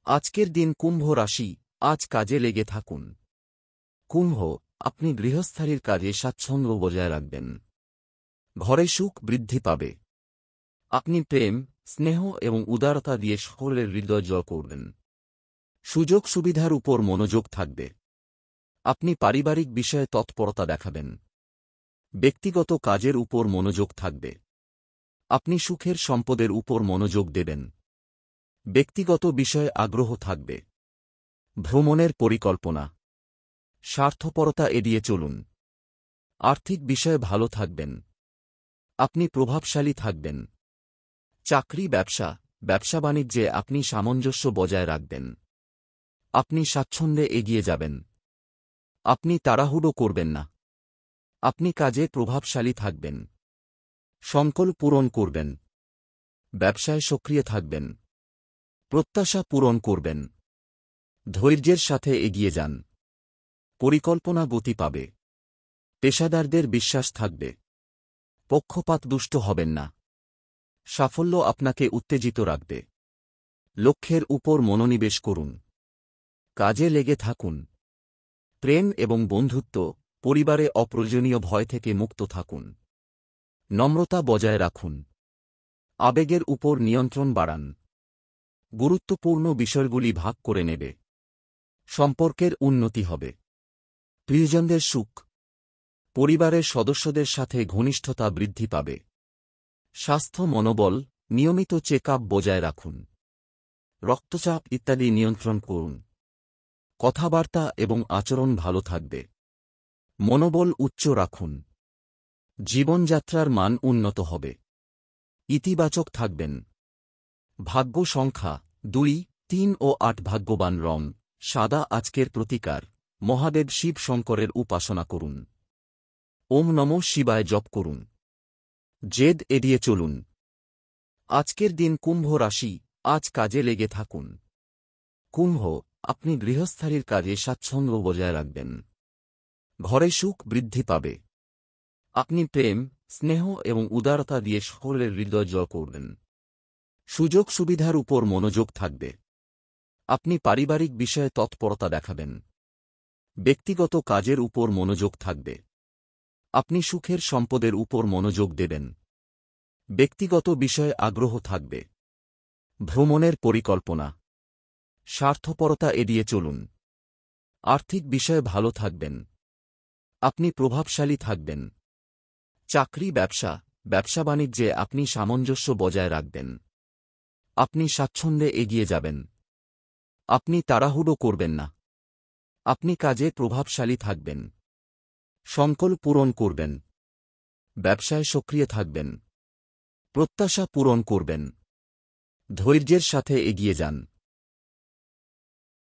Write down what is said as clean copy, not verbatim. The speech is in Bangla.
আজকের দিন কুম্ভ রাশি, আজ কাজে লেগে থাকুন। কুম্ভ, আপনি গৃহস্থালির কাজে স্বাচ্ছন্দ্য বজায় রাখবেন। ঘরে সুখ বৃদ্ধি পাবে। আপনি প্রেম, স্নেহ এবং উদারতা দিয়ে সকলের হৃদয় জয় করবেন। সুযোগ সুবিধার উপর মনোযোগ থাকবে। আপনি পারিবারিক বিষয়ে তৎপরতা দেখাবেন। ব্যক্তিগত কাজের উপর মনোযোগ থাকবে। আপনি সুখের সম্পদের উপর মনোযোগ দেবেন। ব্যক্তিগত বিষয়ে আগ্রহ থাকবে। ভ্রমণের পরিকল্পনা। স্বার্থপরতা এড়িয়ে চলুন। আর্থিক বিষয়ে ভালো থাকবেন। আপনি প্রভাবশালী থাকবেন। চাকরি, ব্যবসা বাণিজ্যে আপনি সামঞ্জস্য বজায় রাখবেন। আপনি স্বাচ্ছন্দ্যে এগিয়ে যাবেন। আপনি তাড়াহুড়ো করবেন না। আপনি কাজে প্রভাবশালী থাকবেন। সংকল্প পূরণ করবেন। ব্যবসায় সক্রিয় থাকবেন। প্রত্যাশা পূরণ করবেন। ধৈর্যের সাথে এগিয়ে যান। পরিকল্পনা গতি পাবে। পেশাদারদের বিশ্বাস থাকবে। পক্ষপাত দুষ্ট হবেন না। সাফল্য আপনাকে উত্তেজিত রাখবে। লক্ষ্যের উপর মনোনিবেশ করুন। কাজে লেগে থাকুন। প্রেম এবং বন্ধুত্ব, পরিবারে অপ্রয়োজনীয় ভয় থেকে মুক্ত থাকুন। নম্রতা বজায় রাখুন। আবেগের উপর নিয়ন্ত্রণ বাড়ান। গুরুত্বপূর্ণ বিষয়গুলি ভাগ করে নেবে। সম্পর্কের উন্নতি হবে। প্রিয়জনদের সুখ। পরিবারের সদস্যদের সাথে ঘনিষ্ঠতা বৃদ্ধি পাবে। স্বাস্থ্য, মনোবল, নিয়মিত চেক আপ বজায় রাখুন। রক্তচাপ ইত্যাদি নিয়ন্ত্রণ করুন। কথাবার্তা এবং আচরণ ভালো থাকবে। মনোবল উচ্চ রাখুন। জীবনযাত্রার মান উন্নত হবে। ইতিবাচক থাকবেন। ভাগ্য সংখ্যা 2, 3 ও 8। ভাগ্যবান রং সাদা। আজকের প্রতিকার, মহাদেব শিব শঙ্করের উপাসনা করুন। ওম নমঃ শিবায় জপ করুন। জেদ এড়িয়ে চলুন। আজকের দিন কুম্ভ রাশি, আজ কাজে লেগে থাকুন। কুম্ভ, আপনি গৃহস্থালির কাজে স্বাচ্ছন্দ্য বজায় রাখবেন। ঘরে সুখ বৃদ্ধি পাবে। আপনি প্রেম, স্নেহ এবং উদারতা দিয়ে সকলের হৃদয় জয় করবেন। সুযোগ সুবিধার উপর মনোযোগ থাকবে। আপনি পারিবারিক বিষয়ে তৎপরতা দেখাবেন। ব্যক্তিগত কাজের উপর মনোযোগ থাকবে। আপনি সুখের সম্পদের উপর মনোযোগ দেবেন। ব্যক্তিগত বিষয়ে আগ্রহ থাকবে। ভ্রমণের পরিকল্পনা। স্বার্থপরতা এড়িয়ে চলুন। আর্থিক বিষয়ে ভালো থাকবেন। আপনি প্রভাবশালী থাকবেন। চাকরি, ব্যবসা বাণিজ্যে আপনি সামঞ্জস্য বজায় রাখবেন। আপনি স্বাচ্ছন্দ্যে এগিয়ে যাবেন। আপনি তাড়াহুড়ো করবেন না। আপনি কাজে প্রভাবশালী থাকবেন। সংকল্প পূরণ করবেন। ব্যবসায় সক্রিয় থাকবেন। প্রত্যাশা পূরণ করবেন। ধৈর্যের সাথে এগিয়ে যান।